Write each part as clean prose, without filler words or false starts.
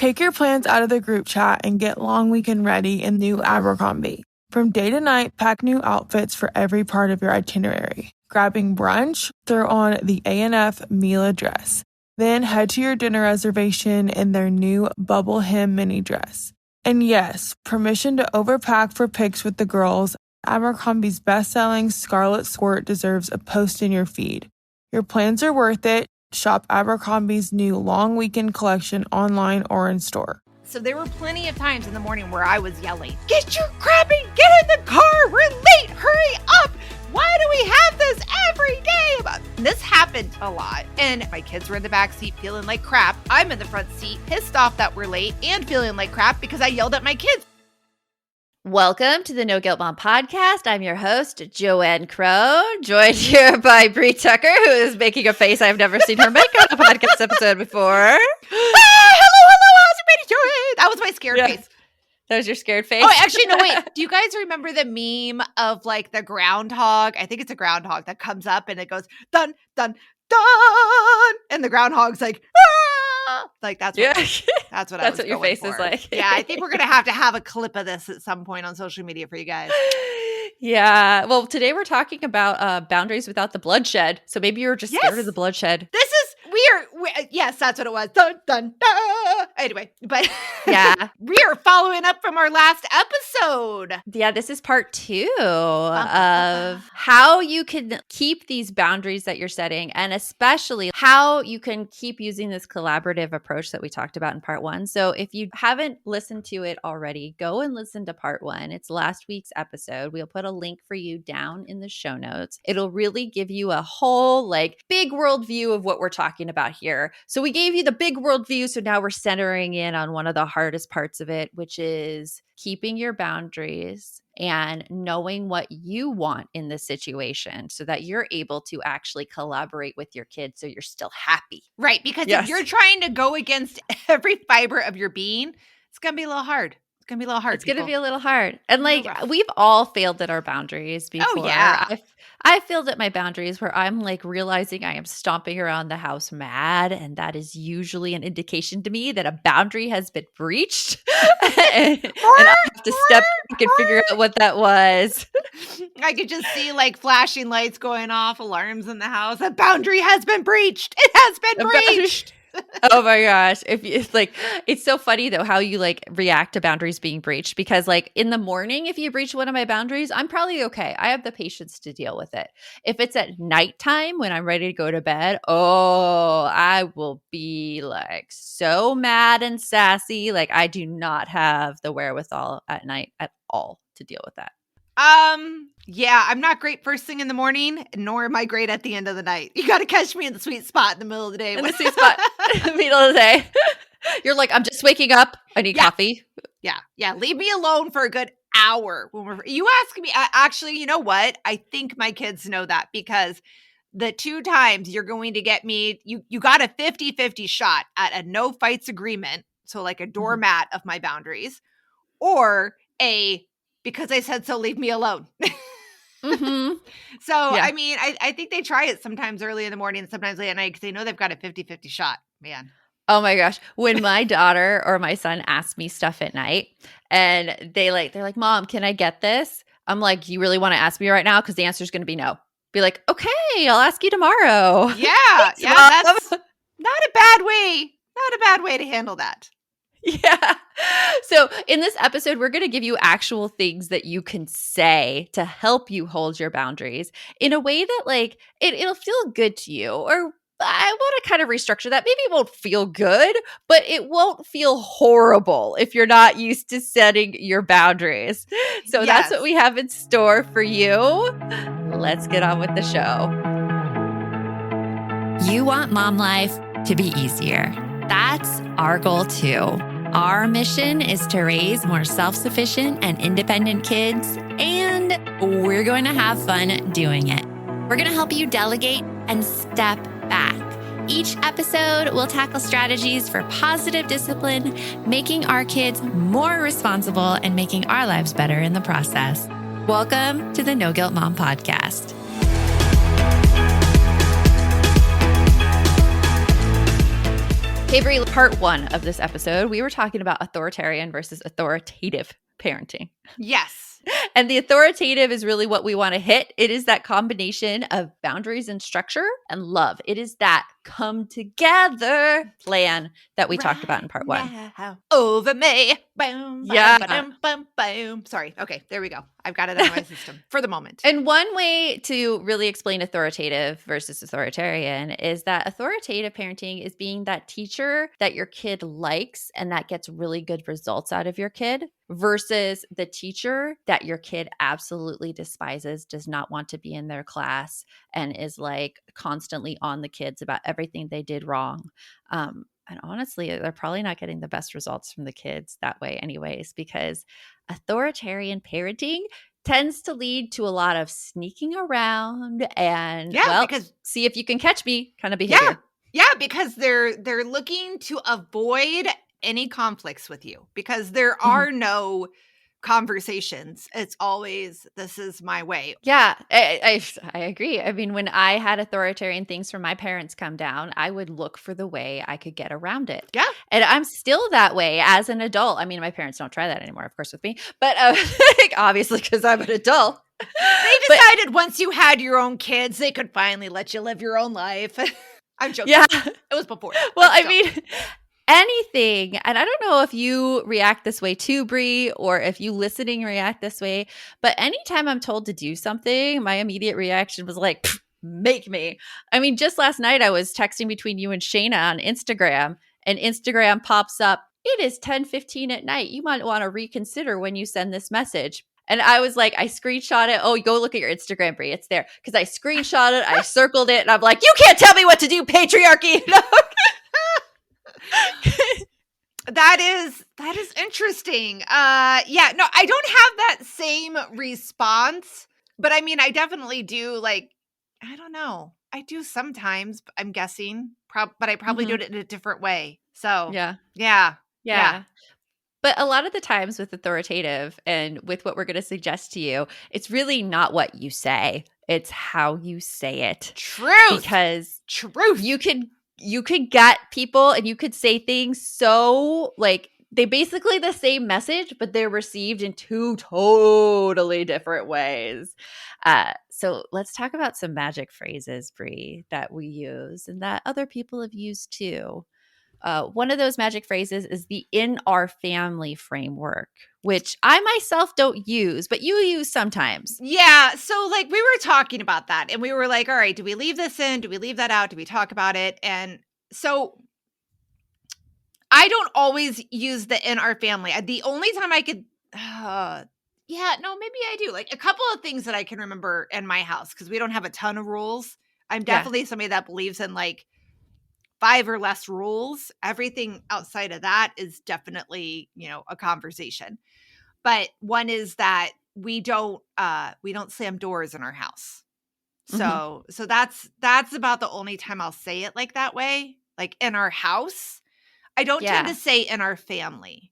Take your plans out of the group chat and get long weekend ready in new Abercrombie. From day to night, pack new outfits for every part of your itinerary. Grabbing brunch? Throw on the A&F Mila dress. Then head to your dinner reservation in their new bubble hem mini dress. And yes, permission to overpack for pics with the girls. Abercrombie's best-selling Scarlet Skirt deserves a post in your feed. Your plans are worth it. Shop Abercrombie's new long weekend collection online or in store. So there were plenty of times in the morning where I was yelling, "Get your crappy, get in the car, we're late, hurry up. Why do we have this every day?" This happened a lot. And my kids were in the back seat feeling like crap. I'm in the front seat, pissed off that we're late and feeling like crap because I yelled at my kids. Welcome to the No Guilt Mom podcast. I'm your host, Joanne Crow, joined here by Bree Tucker, who is making a face I've never seen her make on a podcast episode before. Hello, how's everybody doing? That was my scared face. That was your scared face? Oh, actually, no, wait. Do you guys remember the meme of like the groundhog? I think it's a groundhog that comes up and it goes, dun, dun, dun. And the groundhog's like, ah! Like that's what, that's what your face is like. Yeah, I think we're going to have a clip of this at some point on social media for you guys. Yeah. Well, today we're talking about boundaries without the bloodshed. So maybe you were just scared of the bloodshed. Yes, that's what it was. Dun, dun, dun. Anyway, but yeah, we are following up from our last episode. Yeah, this is part 2 of how you can keep these boundaries that you're setting, and especially how you can keep using this collaborative approach that we talked about in part 1. So if you haven't listened to it already, go and listen to part 1. It's last week's episode. We'll put a link for you down in the show notes. It'll really give you a whole big world view of what we're talking about here. So we gave you the big world view. So now we're centering in on one of the hardest parts of it, which is keeping your boundaries and knowing what you want in this situation so that you're able to actually collaborate with your kids so you're still happy. Right. Because if you're trying to go against every fiber of your being, it's going to be a little hard. It's going to be a little hard. It's going to be a little hard. And we've all failed at our boundaries before. Oh, yeah. I failed at my boundaries where I'm realizing I am stomping around the house mad. And that is usually an indication to me that a boundary has been breached. and I have to step back and figure out what that was. I could just see flashing lights going off, alarms in the house. A boundary has been breached. It has been breached. Oh my gosh. It's so funny though how you react to boundaries being breached, because in the morning, if you breach one of my boundaries, I'm probably okay. I have the patience to deal with it. If it's at nighttime when I'm ready to go to bed, I will be so mad and sassy. I do not have the wherewithal at night at all to deal with that. Yeah, I'm not great first thing in the morning, nor am I great at the end of the night. You got to catch me in the sweet spot in the middle of the day. In the sweet spot in the middle of the day. You're I'm just waking up. I need coffee. Yeah. Leave me alone for a good hour. You ask me, actually, you know what? I think my kids know that, because the 2 times you're going to get me, you got a 50-50 shot at a no fights agreement. So a doormat of my boundaries, or because I said so, leave me alone. Mm-hmm. So, yeah. I mean, I think they try it sometimes early in the morning and sometimes late at night because they know they've got a 50-50 shot, man. Oh my gosh. When my daughter or my son ask me stuff at night and they're like, "Mom, can I get this?" I'm like, "You really want to ask me right now? Because the answer is going to be no." Be like, "Okay, I'll ask you tomorrow." Yeah. Thanks, yeah. Mom. That's not a bad way. Not a bad way to handle that. Yeah. So in this episode, we're going to give you actual things that you can say to help you hold your boundaries in a way that it'll feel good to you. Or I want to kind of restructure that. Maybe it won't feel good, but it won't feel horrible if you're not used to setting your boundaries. So that's what we have in store for you. Let's get on with the show. You want mom life to be easier. That's our goal too. Our mission is to raise more self-sufficient and independent kids, and we're going to have fun doing it. We're going to help you delegate and step back. Each episode will tackle strategies for positive discipline, making our kids more responsible and making our lives better in the process. Welcome to the No Guilt Mom podcast. Hey, Brie, part 1 of this episode, we were talking about authoritarian versus authoritative parenting. Yes. And the authoritative is really what we want to hit. It is that combination of boundaries and structure and love. It is that come together plan that we talked about in part 1. Now, over me. Boom, Yeah. boom, boom, boom. Sorry. Okay, there we go. I've got it out of my system for the moment. And one way to really explain authoritative versus authoritarian is that authoritative parenting is being that teacher that your kid likes and that gets really good results out of your kid versus the teacher that your kid absolutely despises, does not want to be in their class, and is like constantly on the kids about everything they did wrong. And honestly, they're probably not getting the best results from the kids that way anyways, because authoritarian parenting tends to lead to a lot of sneaking around and because see if you can catch me kind of behavior. Yeah, because they're looking to avoid any conflicts with you because there are no conversations. It's always, this is my way. Yeah, I agree. I mean, when I had authoritarian things from my parents come down, I would look for the way I could get around it. Yeah. And I'm still that way as an adult. I mean, my parents don't try that anymore, of course, with me. But obviously, because I'm an adult. They decided once you had your own kids, they could finally let you live your own life. I'm joking. Yeah. It was before. Well, I mean, anything, and I don't know if you react this way too, Brie, or if you listening react this way, but anytime I'm told to do something, my immediate reaction was like, make me. I mean, just last night I was texting between you and Shayna on Instagram, and Instagram pops up, it is 10:15 at night. You might want to reconsider when you send this message. And I was like, I screenshot it. Oh, go look at your Instagram, Brie. It's there. Because I screenshot it, I circled it, and I'm like, you can't tell me what to do, patriarchy. That is interesting. Yeah, no, I don't have that same response, but I mean, I definitely do. Like, I don't know. I do sometimes, I'm guessing, but I probably do it in a different way. So yeah. But a lot of the times with authoritative and with what we're going to suggest to you, it's really not what you say. It's how you say it. Truth. Because you could get people and you could say things so like they basically the same message, but they're received in 2 totally different ways. So let's talk about some magic phrases, Brie, that we use and that other people have used too. One of those magic phrases is the in our family framework, which I myself don't use, but you use sometimes. Yeah. So like we were talking about that and we were like, all right, do we leave this in? Do we leave that out? Do we talk about it? And so I don't always use the in our family. The only time I could, maybe I do. Like a couple of things that I can remember in my house because we don't have a ton of rules. I'm definitely somebody that believes in like 5 or less rules. Everything outside of that is definitely, a conversation. But one is that we don't slam doors in our house. So that's about the only time I'll say it like that way, like in our house. I don't tend to say in our family.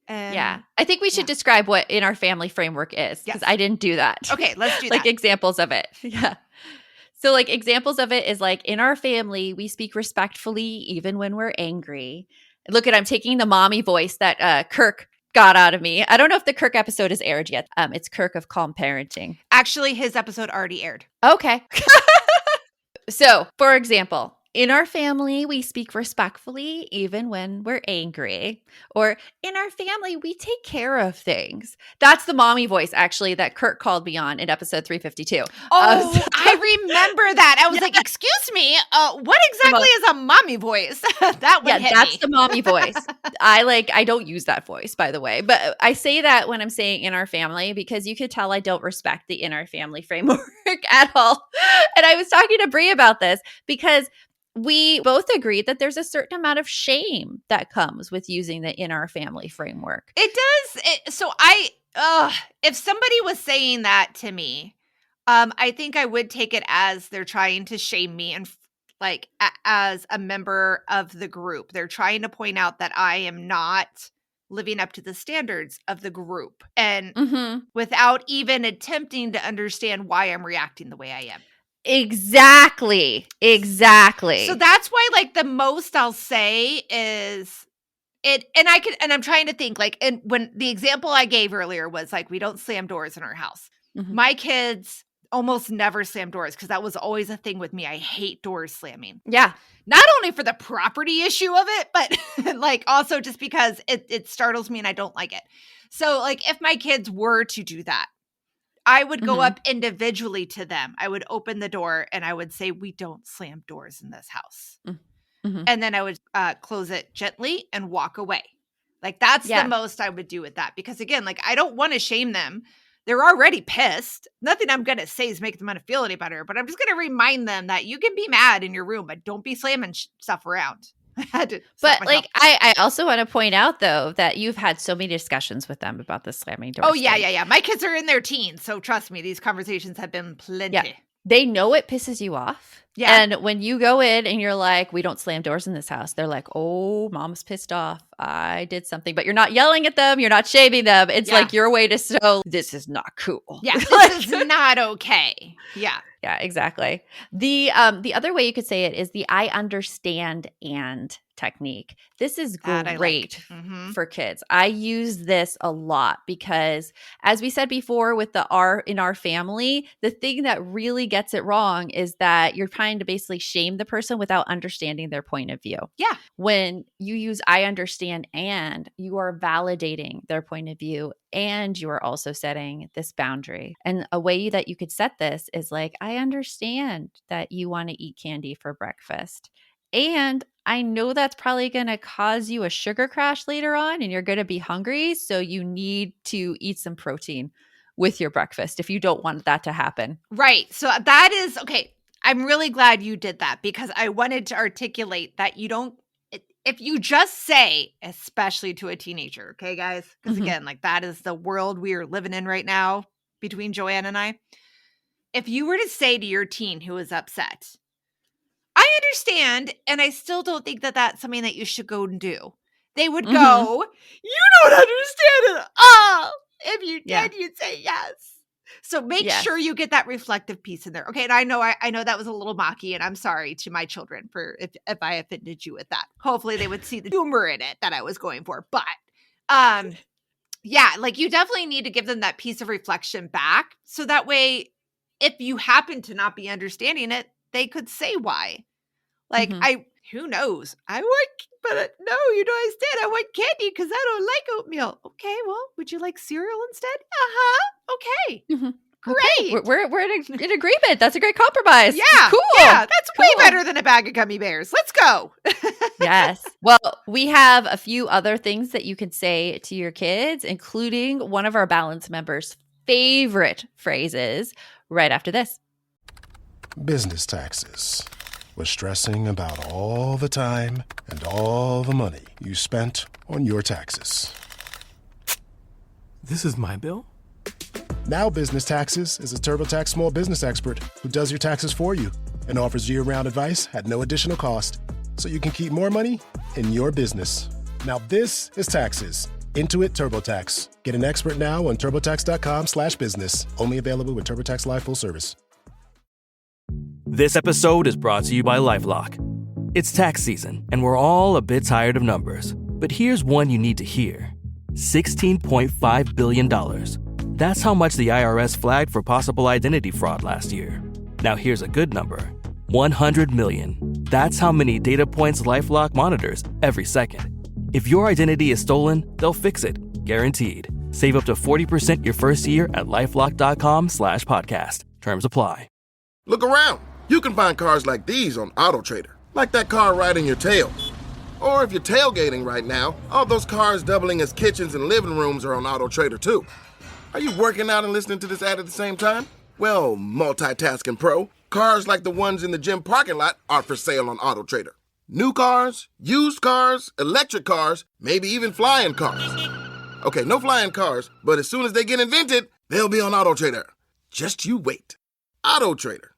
I think we should describe what in our family framework is because I didn't do that. Okay, let's do that. Like examples of it. Yeah. So like examples of it is like in our family, we speak respectfully even when we're angry. Look I'm taking the mommy voice that Kirk got out of me. I don't know if the Kirk episode is aired yet. It's Kirk of Calm Parenting. Actually, his episode already aired. Okay. So, for example, in our family, we speak respectfully even when we're angry. Or in our family, we take care of things. That's the mommy voice, actually, that Kurt called me on in episode 352. I remember that. I was like, excuse me, what exactly is a mommy voice? That would hit me. That's the mommy voice. I don't use that voice, by the way. But I say that when I'm saying in our family because you could tell I don't respect the in our family framework at all. And I was talking to Brie about this because we both agreed that there's a certain amount of shame that comes with using the in our family framework. It does. So if somebody was saying that to me, I think I would take it as they're trying to shame me and like as a member of the group. They're trying to point out that I am not living up to the standards of the group and without even attempting to understand why I'm reacting the way I am. Exactly. So that's why, like, the most I'll say is it, and I'm trying to think, like, and when the example I gave earlier was like, we don't slam doors in our house. Mhm. My kids almost never slam doors because that was always a thing with me. I hate doors slamming. Yeah. Not only for the property issue of it, but like also just because it startles me and I don't like it. So like if my kids were to do that, I would go up individually to them. I would open the door and I would say, we don't slam doors in this house. Mm-hmm. And then I would close it gently and walk away. Like that's the most I would do with that. Because again, like I don't want to shame them. They're already pissed. Nothing I'm going to say is make them want to feel any better. But I'm just going to remind them that you can be mad in your room, but don't be slamming stuff around. But like, I also want to point out though that you've had so many discussions with them about the slamming doors. Oh yeah. My kids are in their teens, so trust me, these conversations have been plenty. Yeah. They know it pisses you off. Yeah. And when you go in and you're like, we don't slam doors in this house, they're like, oh, mom's pissed off. I did something. But you're not yelling at them. You're not shaming them. It's like your way to show this is not cool. Yeah, this is not okay. Yeah. Yeah, exactly. The other way you could say it is the I understand and technique. This is great for kids. I use this a lot because as we said before with the R in our family, the thing that really gets it wrong is that you're trying to basically shame the person without understanding their point of view. Yeah. When you use I understand and you are validating their point of view and you are also setting this boundary. And a way that you could set this is like, I understand that you want to eat candy for breakfast. And I know that's probably going to cause you a sugar crash later on and you're going to be hungry. So you need to eat some protein with your breakfast if you don't want that to happen. Right. So that is okay. I'm really glad you did that because I wanted to articulate that you don't, if you just say, especially to a teenager, okay, guys? Because again, like that is the world we are living in right now between Joanne and I. If you were to say to your teen who is upset, I understand, and I still don't think that that's something that you should go and do. They would go, you don't understand at all. If you did, you'd say yes. So make sure you get that reflective piece in there. Okay, and I know that was a little mocky, and I'm sorry to my children for if I offended you with that. Hopefully they would see the humor in it that I was going for. But yeah, like you definitely need to give them that piece of reflection back. So that way, if you happen to not be understanding it, they could say why. Like, who knows? No, you don't understand. I want candy because I don't like oatmeal. Okay, well, would you like cereal instead? Okay. Great. Okay. We're in agreement. That's a great compromise. Yeah. Cool. Yeah, that's way better than a bag of gummy bears. Let's go. Yes. Well, we have a few other things that you can say to your kids, including one of our Balance members' favorite phrases right after this. Business taxes. We're stressing about all the time and all the money you spent on your taxes. This is my bill? Now Business Taxes is a TurboTax small business expert who does your taxes for you and offers year-round advice at no additional cost, so you can keep more money in your business. Now this is taxes. Intuit TurboTax. Get an expert now on TurboTax.com/business. Only available with TurboTax Live full service. This episode is brought to you by LifeLock. It's tax season, and we're all a bit tired of numbers. But here's one you need to hear. $16.5 billion. That's how much the IRS flagged for possible identity fraud last year. Now here's a good number. 100 million. That's how many data points LifeLock monitors every second. If your identity is stolen, they'll fix it. Guaranteed. Save up to 40% your first year at LifeLock.com/podcast. Terms apply. Look around. You can find cars like these on AutoTrader, like that car right in your tail. Or if you're tailgating right now, all those cars doubling as kitchens and living rooms are on AutoTrader too. Are you working out and listening to this ad at the same time? Well, multitasking pro, cars like the ones in the gym parking lot are for sale on AutoTrader. New cars, used cars, electric cars, maybe even flying cars. Okay, no flying cars, but as soon as they get invented, they'll be on AutoTrader. Just you wait. AutoTrader.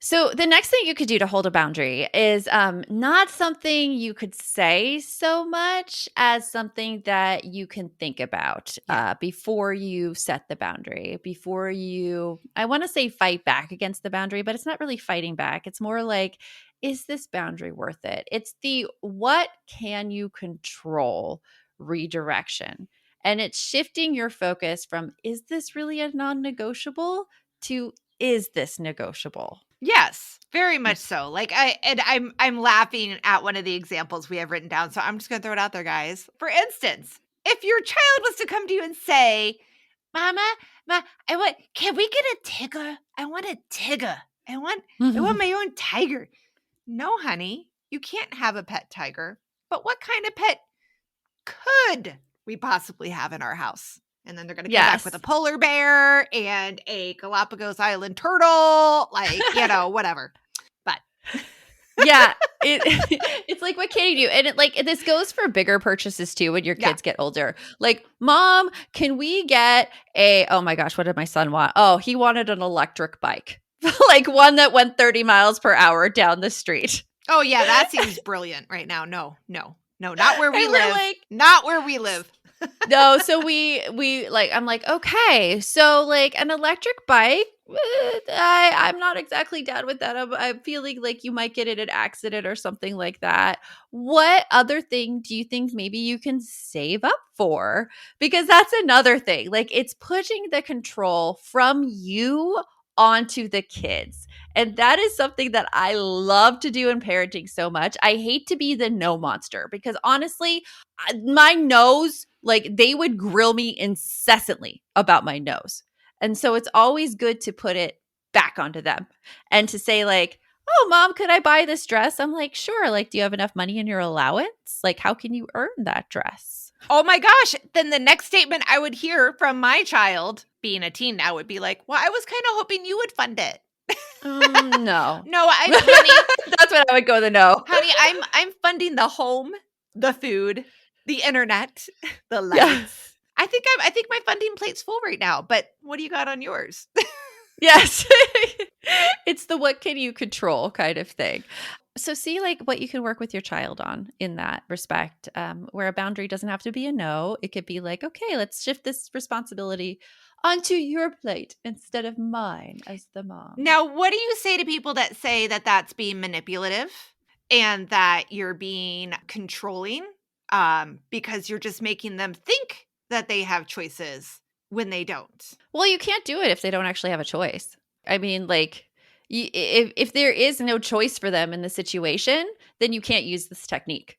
So the next thing you could do to hold a boundary is not something you could say so much as something that you can think about before you set the boundary, before you, I want to say fight back against the boundary, but it's not really fighting back. It's more like, is this boundary worth it? It's the what can you control redirection. And it's shifting your focus from, is this really a non-negotiable to, is this negotiable? Yes, very much so. Like I'm laughing at one of the examples we have written down. So I'm just going to throw it out there, guys. For instance, if your child was to come to you and say, Mama, can we get a tiger? I want a tiger. I want my own tiger. No, honey, you can't have a pet tiger. But what kind of pet could we possibly have in our house? And then they're going to come back with a polar bear and a Galapagos Island turtle, like, whatever. But yeah, it's like, what can you do? And this goes for bigger purchases too when your kids get older. Like, Mom, can we get oh my gosh, what did my son want? Oh, he wanted an electric bike, like one that went 30 miles per hour down the street. Oh yeah, that seems brilliant right now. No, not where we live. Not where we live. No, so we I'm like, okay, so like an electric bike, I'm not exactly down with that. I'm feeling like you might get in an accident or something like that. What other thing do you think maybe you can save up for? Because that's another thing. Like, it's pushing the control from you onto the kids. And that is something that I love to do in parenting so much. I hate to be the no monster because honestly, my nose, like, they would grill me incessantly about my nose. And so it's always good to put it back onto them and to say like, oh, Mom, could I buy this dress? I'm like, sure. Like, do you have enough money in your allowance? Like, how can you earn that dress? Oh my gosh. Then the next statement I would hear from my child, being a teen now, would be like, well, I was kind of hoping you would fund it. No. No, honey. That's what I would go with a no. Honey, I'm funding the home, the food, the internet, the lights. Yeah. I think my funding plate's full right now, but what do you got on yours? Yes. It's the what can you control kind of thing. So see like what you can work with your child on in that respect, where a boundary doesn't have to be a no. It could be like, okay, let's shift this responsibility onto your plate instead of mine as the mom. Now, what do you say to people that say that that's being manipulative and that you're being controlling because you're just making them think that they have choices when they don't? Well, you can't do it if they don't actually have a choice. I mean, like, if there is no choice for them in the situation, then you can't use this technique.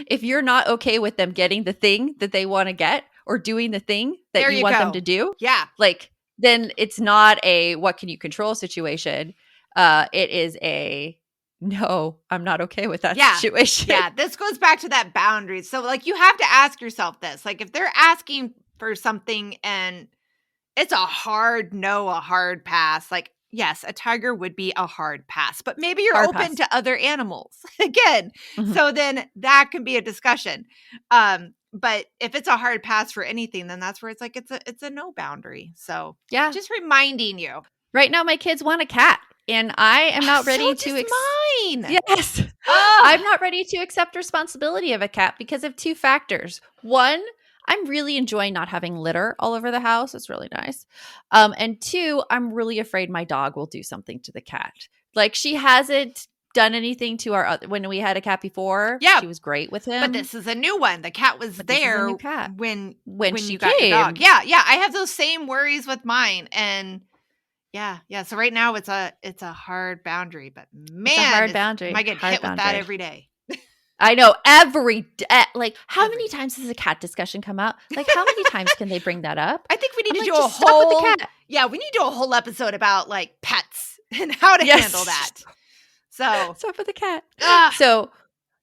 If you're not okay with them getting the thing that they want to get or doing the thing that you want them to do, like, then it's not a what can you control situation. It is a no, I'm not okay with that situation. Yeah, this goes back to that boundary. So like you have to ask yourself this. Like if they're asking for something and it's a hard no, a hard pass, like yes, a tiger would be a hard pass, but maybe you're open to other animals again. Mm-hmm. So then that can be a discussion. But if it's a hard pass for anything, then that's where it's like it's a no boundary. So yeah, just reminding you. Right now, my kids want a cat, and I am not ready to. Mine. Yes, I'm not ready to accept responsibility of a cat because of two factors. One, I'm really enjoying not having litter all over the house. It's really nice. And two, I'm really afraid my dog will do something to the cat. Like she hasn't done anything to our when we had a cat before. Yeah, she was great with him. But this is a new one. The cat was there when she got came. your dog. Yeah. I have those same worries with mine, and yeah. So right now it's a hard boundary, but man, it's a hard boundary. I get hit with that every day. I know every day. Like, how many times does a cat discussion come out? Like, how many times can they bring that up? I think we need to do a whole. Yeah, we need to do a whole episode about like pets and how to handle that. So stop with the cat. So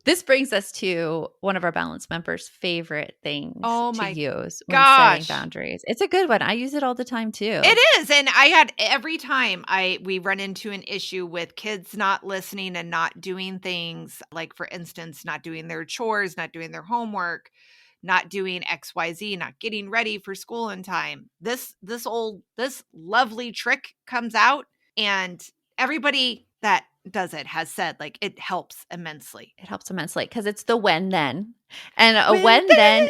this brings us to one of our Balance members' favorite things to use when setting boundaries. It's a good one. I use it all the time too. It is. And I had every time we run into an issue with kids not listening and not doing things, like for instance, not doing their chores, not doing their homework, not doing XYZ, not getting ready for school in time. This lovely trick comes out and everybody that does it has said, like, it helps immensely. It helps immensely because it's the when then. And a when then,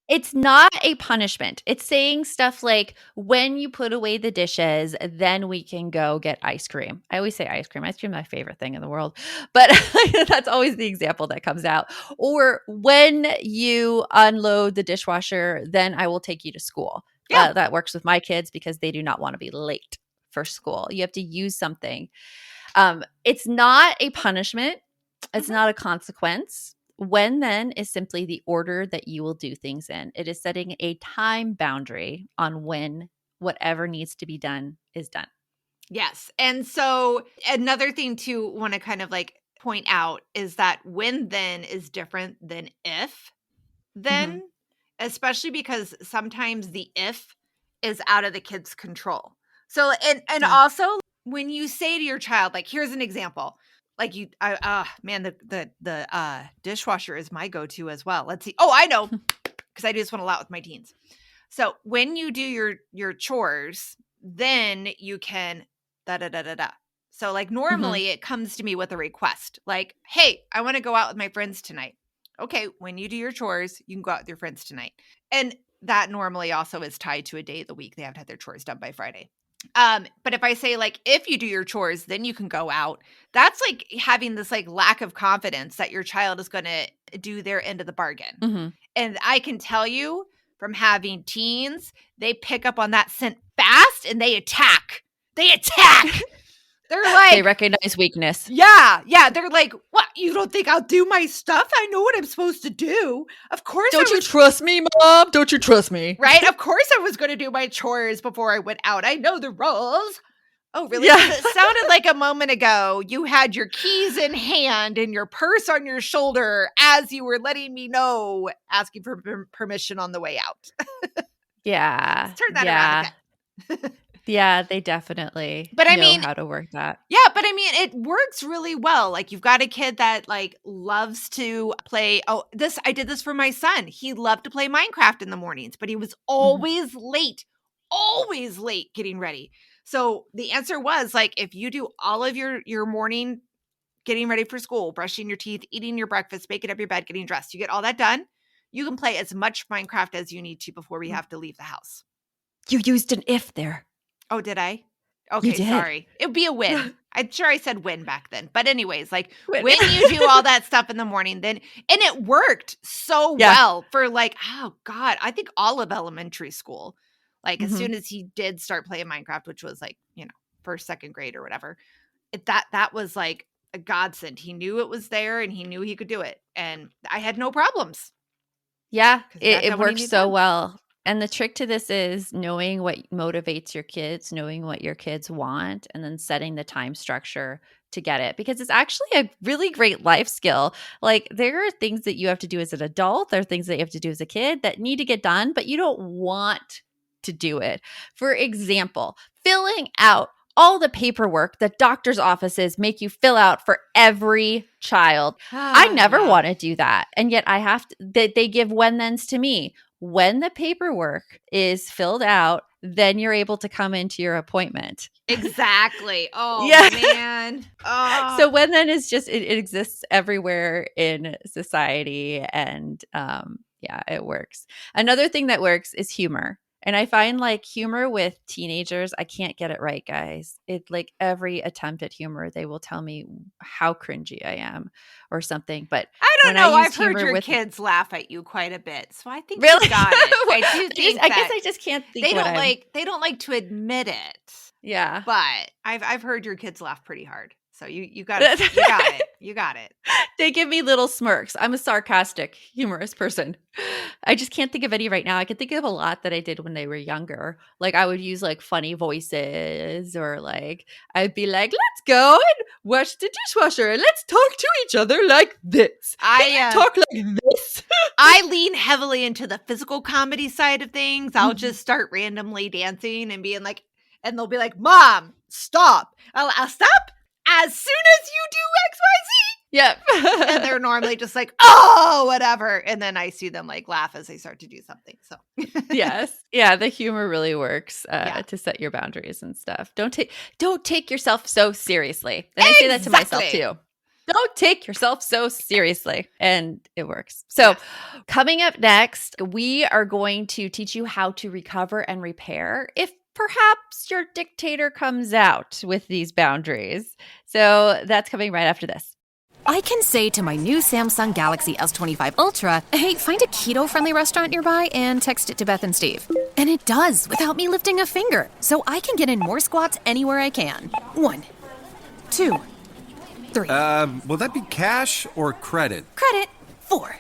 it's not a punishment. It's saying stuff like, when you put away the dishes, then we can go get ice cream. I always say ice cream. Ice cream is my favorite thing in the world. But that's always the example that comes out. Or when you unload the dishwasher, then I will take you to school. Yeah. That works with my kids because they do not want to be late for school. You have to use something. It's not a punishment. It's not a consequence. When then is simply the order that you will do things in. It is setting a time boundary on when whatever needs to be done is done. Yes. And so another thing to want to kind of like point out is that when then is different than if then, especially because sometimes the if is out of the kid's control. So, and also when you say to your child, like, here's an example, like the dishwasher is my go-to as well. Let's see. Oh, I know, because I do this one a lot with my teens. So when you do your chores, then you can da-da-da-da-da. So like normally it comes to me with a request, like, hey, I want to go out with my friends tonight. Okay, when you do your chores, you can go out with your friends tonight. And that normally also is tied to a day of the week. They have to have their chores done by Friday. But if I say, like, if you do your chores, then you can go out, that's like having this like lack of confidence that your child is going to do their end of the bargain. And I can tell you from having teens, they pick up on that scent fast and they attack. They attack. They're like, they recognize weakness. Yeah. They're like, what? You don't think I'll do my stuff? I know what I'm supposed to do. Of course. Don't you trust me, Mom? Don't you trust me? Right? Of course I was going to do my chores before I went out. I know the rules. Oh, really? Yeah. It sounded like a moment ago you had your keys in hand and your purse on your shoulder as you were letting me know, asking for permission on the way out. Yeah. Let's turn that around again. Yeah, they definitely know how to work that. Yeah, but I mean, it works really well. Like, you've got a kid that like loves to play. Oh, I did this for my son. He loved to play Minecraft in the mornings, but he was always late getting ready. So the answer was like, if you do all of your morning getting ready for school, brushing your teeth, eating your breakfast, making up your bed, getting dressed, you get all that done, you can play as much Minecraft as you need to before we have to leave the house. You used an if there. Oh, did I? Okay, sorry. It would be a win. I'm sure I said win back then. But anyways, like when you do all that stuff in the morning, then, and it worked so well for like, oh God, I think all of elementary school. Like as soon as he did start playing Minecraft, which was like, first, second grade or whatever, that was like a godsend. He knew it was there and he knew he could do it. And I had no problems. Yeah, it works so well. And the trick to this is knowing what motivates your kids, knowing what your kids want, and then setting the time structure to get it. Because it's actually a really great life skill. Like there are things that you have to do as an adult, there are things that you have to do as a kid that need to get done, but you don't want to do it. For example, filling out all the paperwork that doctor's offices make you fill out for every child. I never want to do that. And yet I have to, they give when-thens to me. When the paperwork is filled out, then you're able to come into your appointment. Exactly. Oh, man. Oh. So when then is just, it exists everywhere in society. And it works. Another thing that works is humor. And I find like humor with teenagers, I can't get it right, guys. It like every attempt at humor, they will tell me how cringy I am or something. But I don't know. I've heard your kids laugh at you quite a bit, so I think really? You got it. I do think I guess I just can't think. They don't like to admit it. Yeah, but I've heard your kids laugh pretty hard. So you got it. You got it. You got it. They give me little smirks. I'm a sarcastic, humorous person. I just can't think of any right now. I can think of a lot that I did when they were younger. Like I would use like funny voices, or like I'd be like, "Let's go and wash the dishwasher and let's talk to each other like this." I talk like this. I lean heavily into the physical comedy side of things. I'll just start randomly dancing and being like, and they'll be like, "Mom, stop!" I'll stop. As soon as you do X, Y, Z, Yep. And they're normally just like, oh, whatever. And then I see them like laugh as they start to do something. So Yes. Yeah. The humor really works Yeah. to set your boundaries and stuff. Don't take yourself so seriously. And I say that to myself Exactly. too. Don't take yourself so seriously. And it works. So coming up next, we are going to teach you how to recover and repair if perhaps your dictator comes out with these boundaries. So that's coming right after this. I can say to my new Samsung Galaxy S25 Ultra, hey, find a keto-friendly restaurant nearby and text it to Beth and Steve. And it does without me lifting a finger. So I can get in more squats anywhere I can. 1, 2, 3. Will that be cash or credit? Credit. 4.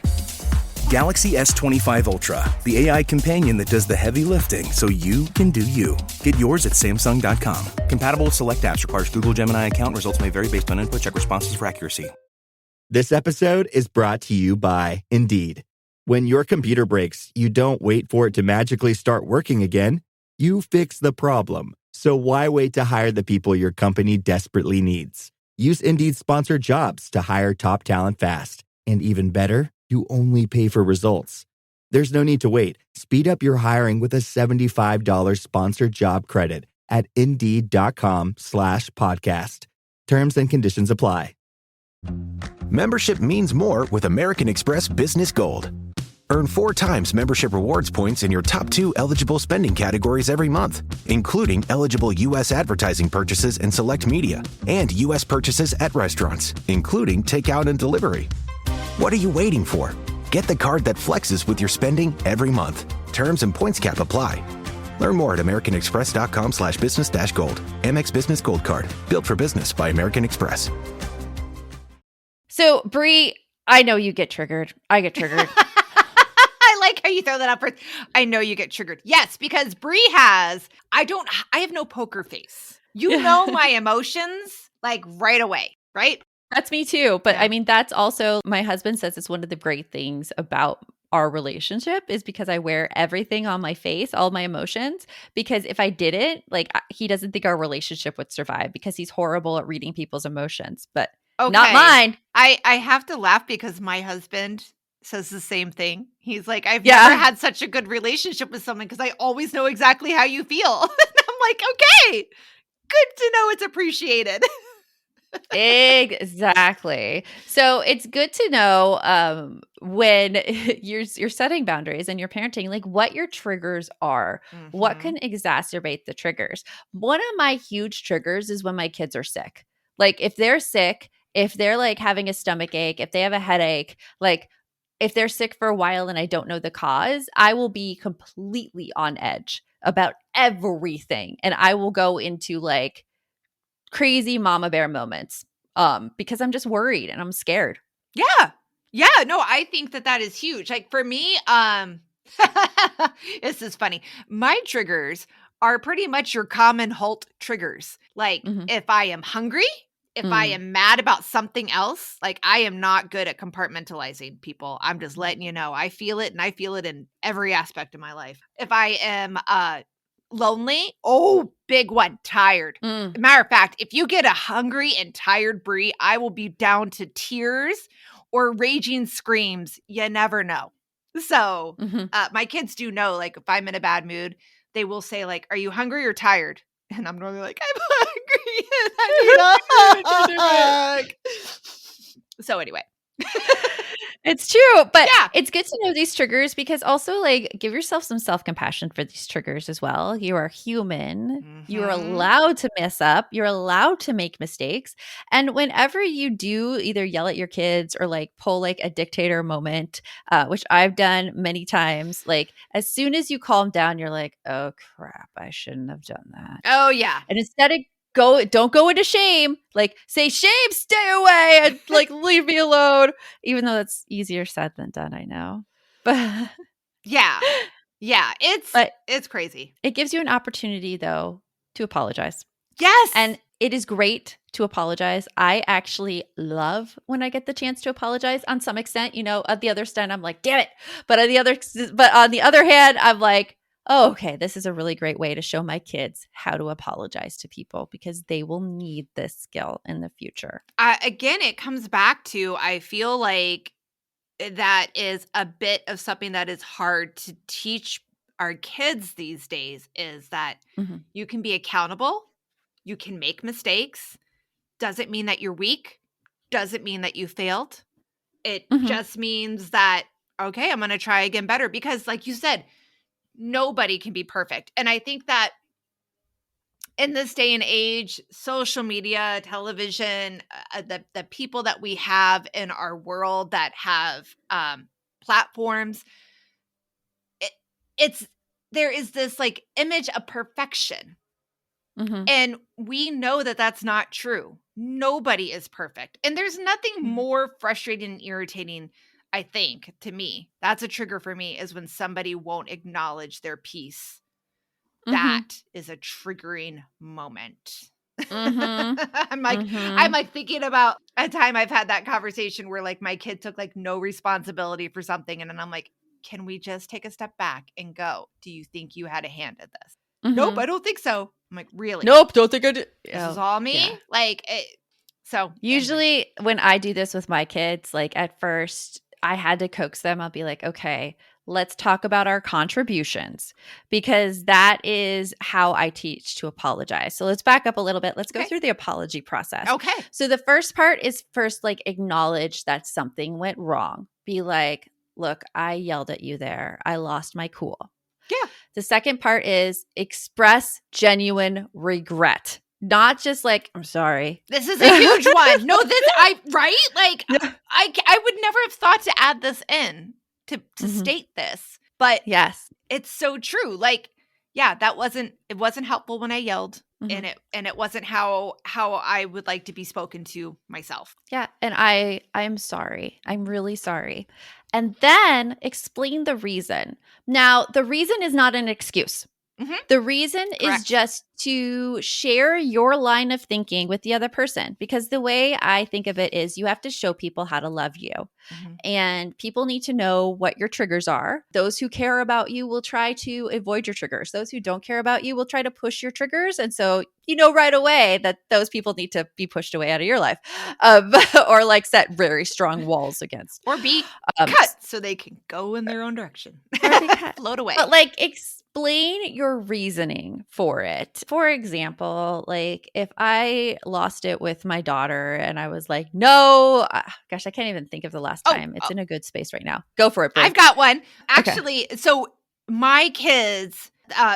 Galaxy S25 Ultra, the AI companion that does the heavy lifting so you can do you. Get yours at Samsung.com. Compatible with select apps. Requires Google Gemini account. Results may vary based on input. Check responses for accuracy. This episode is brought to you by Indeed. When your computer breaks, you don't wait for it to magically start working again. You fix the problem. So why wait to hire the people your company desperately needs? Use Indeed's sponsored jobs to hire top talent fast. And even better, you only pay for results. There's no need to wait. Speed up your hiring with a $75 sponsored job credit at Indeed.com/podcast. Terms and conditions apply. Membership means more with American Express Business Gold. Earn 4 times membership rewards points in your top 2 eligible spending categories every month, including eligible U.S. advertising purchases and select media, and U.S. purchases at restaurants, including takeout and delivery. What are you waiting for? Get the card that flexes with your spending every month. Terms and points cap apply. Learn more at americanexpress.com/business-gold. Amex Business Gold Card. Built for business by American Express. So, Brie, I know you get triggered. I get triggered. I like how you throw that up first. I know you get triggered. Yes, because Brie I have no poker face. You know my emotions like right away, right? That's me too. But I mean, that's also, my husband says it's one of the great things about our relationship is because I wear everything on my face, all my emotions, because if I didn't, like, he doesn't think our relationship would survive because he's horrible at reading people's emotions, but not mine. I have to laugh because my husband says the same thing. He's like, I've never had such a good relationship with someone because I always know exactly how you feel. I'm like, okay, good to know it's appreciated. Exactly. So it's good to know when you're setting boundaries and you're parenting, like what your triggers are, what can exacerbate the triggers. One of my huge triggers is when my kids are sick. Like if they're sick, if they're like having a stomach ache, if they have a headache, like if they're sick for a while and I don't know the cause, I will be completely on edge about everything. And I will go into like crazy mama bear moments because I'm just worried and I'm scared. Yeah. No, I think that is huge. Like for me, this is funny. My triggers are pretty much your common Holt triggers. Like if I am hungry, if I am mad about something else, like I am not good at compartmentalizing people. I'm just letting you know. I feel it and I feel it in every aspect of my life. If I am lonely, big one, tired. Matter of fact, if you get a hungry and tired Brie, I will be down to tears or raging screams. You never know. So my kids do know, like if I'm in a bad mood, they will say like, are you hungry or tired? And I'm normally like, I'm hungry and I need a hug. So anyway. It's true, but it's good to know these triggers because also like give yourself some self-compassion for these triggers as well. You are human. You are allowed to mess up. You're allowed to make mistakes. And whenever you do either yell at your kids or like pull like a dictator moment, which I've done many times, like as soon as you calm down, you're like, oh crap, I shouldn't have done that. Oh yeah. And instead of don't go into shame. Like say shame, stay away, and like leave me alone. Even though that's easier said than done, I know. But yeah, it's crazy. It gives you an opportunity though to apologize. Yes, and it is great to apologize. I actually love when I get the chance to apologize. On some extent, you know, at the other stand, I'm like, damn it. But on the other hand, I'm like, oh, okay, this is a really great way to show my kids how to apologize to people because they will need this skill in the future. Again, it comes back to, I feel like that is a bit of something that is hard to teach our kids these days, is that you can be accountable, you can make mistakes. Doesn't mean that you're weak, doesn't mean that you failed. It just means that, okay, I'm going to try again better, because like you said, nobody can be perfect. And I think that in this day and age, social media, television, the people that we have in our world that have platforms, there is this like image of perfection. And we know that that's not true. Nobody is perfect. And there's nothing more frustrating and irritating, I think, to me. That's a trigger for me, is when somebody won't acknowledge their piece. That is a triggering moment. I'm like thinking about a time I've had that conversation where like my kid took like no responsibility for something. And then I'm like, can we just take a step back and go, do you think you had a hand in this? Nope, I don't think so. I'm like, really? Nope, don't think I did. This is all me? Yeah. Like, so. Usually when I do this with my kids, like at first I had to coax them. I'll be like, okay, let's talk about our contributions, because that is how I teach to apologize. So let's back up a little bit. Let's go through the apology process. Okay. So the first part is first like acknowledge that something went wrong. Be like, look, I yelled at you there. I lost my cool. Yeah. The second part is express genuine regret. Not just like, I'm sorry. This is a huge one. No, right? Like, I would never have thought to add this in to state this. But yes, it's so true. Like, yeah, it wasn't helpful when I yelled, and it wasn't how I would like to be spoken to myself. Yeah. And I'm sorry. I'm really sorry. And then explain the reason. Now, the reason is not an excuse. The reason is just to share your line of thinking with the other person, because the way I think of it is you have to show people how to love you. And people need to know what your triggers are. Those who care about you will try to avoid your triggers. Those who don't care about you will try to push your triggers. And so you know right away that those people need to be pushed away out of your life, or like set very strong walls against. Or be cut so they can go in their own direction. Or be cut. Float away. But like explain your reasoning for it. For example, like if I lost it with my daughter and I was like, no, gosh, I can't even think of the last time. It's in a good space right now. Go for it, Brie. I've got one. Actually, so my kids,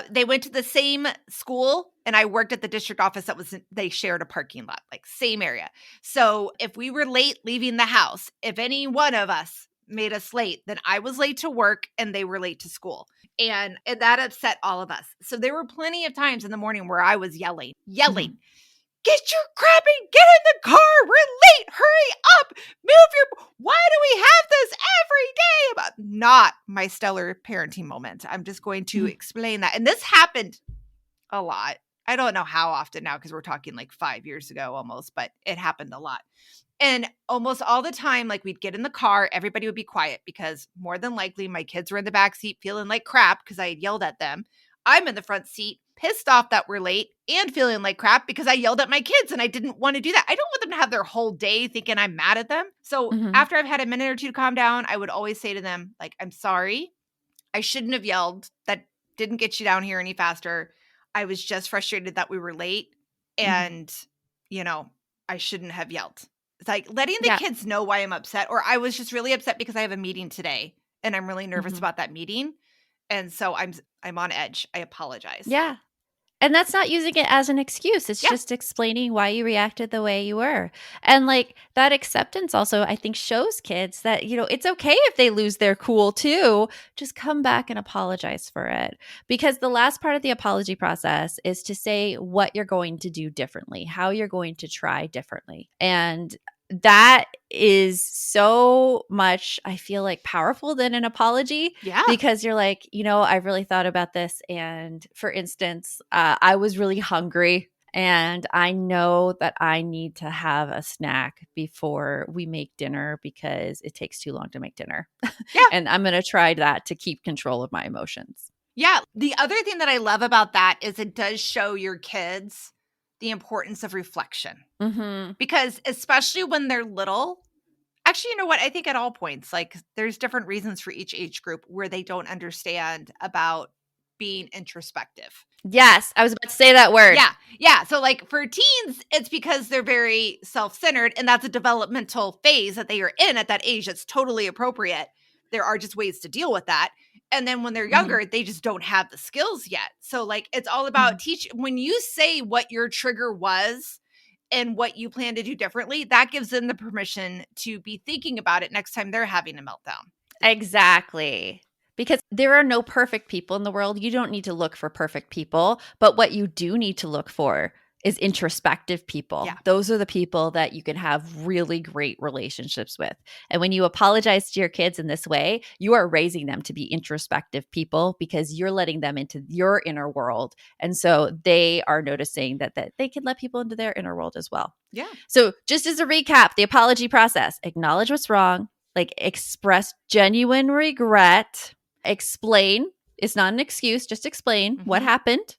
they went to the same school, and I worked at the district office they shared a parking lot, like same area. So if we were late leaving the house, if any one of us made us late, then I was late to work and they were late to school. And that upset all of us. So there were plenty of times in the morning where I was yelling, get your crap and get in the car. We're late. Hurry up. Why do we have this every day? But not my stellar parenting moment. I'm just going to explain that. And this happened a lot. I don't know how often now, because we're talking like 5 years ago almost, but it happened a lot. And almost all the time, like we'd get in the car, everybody would be quiet, because more than likely my kids were in the back seat feeling like crap because I had yelled at them. I'm in the front seat, pissed off that we're late and feeling like crap because I yelled at my kids and I didn't want to do that. I don't want them to have their whole day thinking I'm mad at them. So after I've had a minute or two to calm down, I would always say to them, like, I'm sorry. I shouldn't have yelled. That didn't get you down here any faster. I was just frustrated that we were late, and, I shouldn't have yelled. It's like letting the kids know why I'm upset, or I was just really upset because I have a meeting today and I'm really nervous about that meeting. And so I'm on edge. I apologize. Yeah. And that's not using it as an excuse. It's just explaining why you reacted the way you were. And like that acceptance also, I think, shows kids that, it's okay if they lose their cool too. Just come back and apologize for it. Because the last part of the apology process is to say what you're going to do differently, how you're going to try differently. And that is so much, I feel like, powerful than an apology. Yeah. Because you're like, I've really thought about this. And for instance, I was really hungry and I know that I need to have a snack before we make dinner because it takes too long to make dinner. Yeah. And I'm going to try that to keep control of my emotions. Yeah. The other thing that I love about that is it does show your kids the importance of reflection. Mm-hmm. Because especially when they're little, actually, you know what? I think at all points, like there's different reasons for each age group where they don't understand about being introspective. Yes, I was about to say that word. Yeah. Yeah. So like for teens, it's because they're very self-centered and that's a developmental phase that they are in at that age. That's totally appropriate. There are just ways to deal with that. And then when they're younger, they just don't have the skills yet. So like it's all about when you say what your trigger was and what you plan to do differently, that gives them the permission to be thinking about it next time they're having a meltdown. Exactly. Because there are no perfect people in the world. You don't need to look for perfect people. But what you do need to look for is introspective people. Yeah. Those are the people that you can have really great relationships with. And when you apologize to your kids in this way, you are raising them to be introspective people because you're letting them into your inner world. And so they are noticing that they can let people into their inner world as well. Yeah. So just as a recap, the apology process: acknowledge what's wrong, like express genuine regret, explain. It's not an excuse, just explain what happened,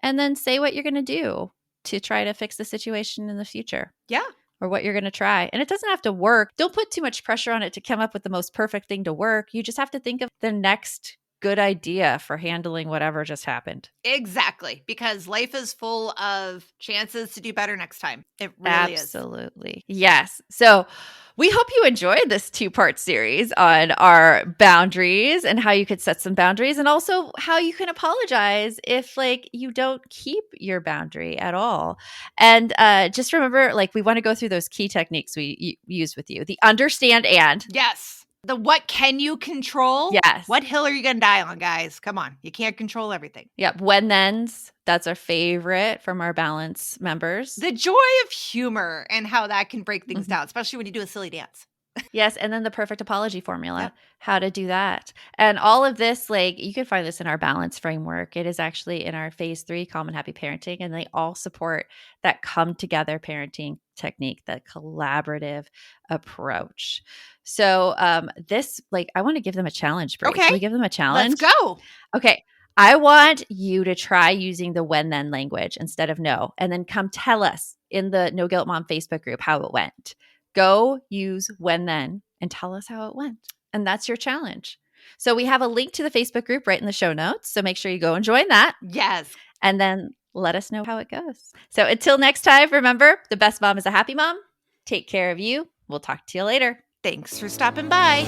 and then say what you're going to do to try to fix the situation in the future. Yeah. Or what you're going to try. And it doesn't have to work. Don't put too much pressure on it to come up with the most perfect thing to work. You just have to think of the next good idea for handling whatever just happened. Exactly. Because life is full of chances to do better next time. It really is. Absolutely. Yes. So we hope you enjoyed this 2-part series on our boundaries and how you could set some boundaries, and also how you can apologize if like you don't keep your boundary at all. And just remember, like, we want to go through those key techniques we use with you. The understand and. Yes. The what can you control? Yes. What hill are you going to die on, guys? Come on. You can't control everything. Yep. When thens. That's our favorite from our balance members. The joy of humor and how that can break things down, especially when you do a silly dance. Yes. And then the perfect apology formula, how to do that. And all of this, like, you can find this in our balance framework. It is actually in our phase 3, Calm and Happy Parenting. And they all support that come together parenting technique, that collaborative approach. So this, like, I want to give them a challenge, Brie. Okay. Can we give them a challenge? Let's go. Okay. I want you to try using the when then language instead of no, and then come tell us in the No Guilt Mom Facebook group how it went. Go use when then and tell us how it went. And that's your challenge. So we have a link to the Facebook group right in the show notes. So make sure you go and join that. Yes. And then let us know how it goes. So until next time, remember, the best mom is a happy mom. Take care of you. We'll talk to you later. Thanks for stopping by.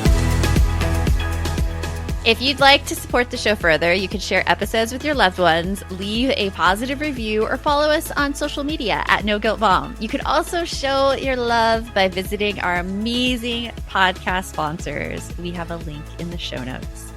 If you'd like to support the show further, you can share episodes with your loved ones, leave a positive review, or follow us on social media at No Guilt Mom. You can also show your love by visiting our amazing podcast sponsors. We have a link in the show notes.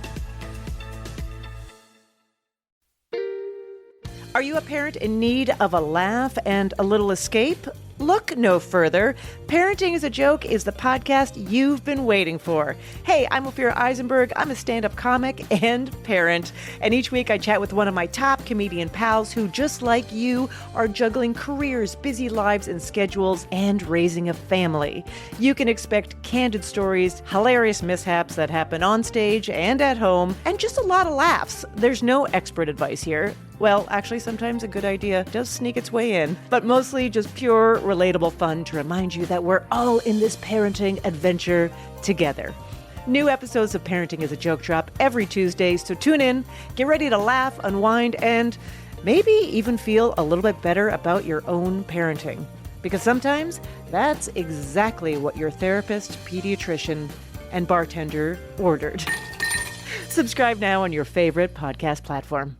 Are you a parent in need of a laugh and a little escape? Look no further. Parenting is a Joke is the podcast you've been waiting for. Hey, I'm Ophira Eisenberg. I'm a stand-up comic and parent. And each week I chat with one of my top comedian pals who, just like you, are juggling careers, busy lives and schedules, and raising a family. You can expect candid stories, hilarious mishaps that happen on stage and at home, and just a lot of laughs. There's no expert advice here. Well, actually, sometimes a good idea does sneak its way in, but mostly just pure, relatable fun to remind you that we're all in this parenting adventure together. New episodes of Parenting is a Joke drop every Tuesday, so tune in, get ready to laugh, unwind, and maybe even feel a little bit better about your own parenting. Because sometimes that's exactly what your therapist, pediatrician, and bartender ordered. Subscribe now on your favorite podcast platform.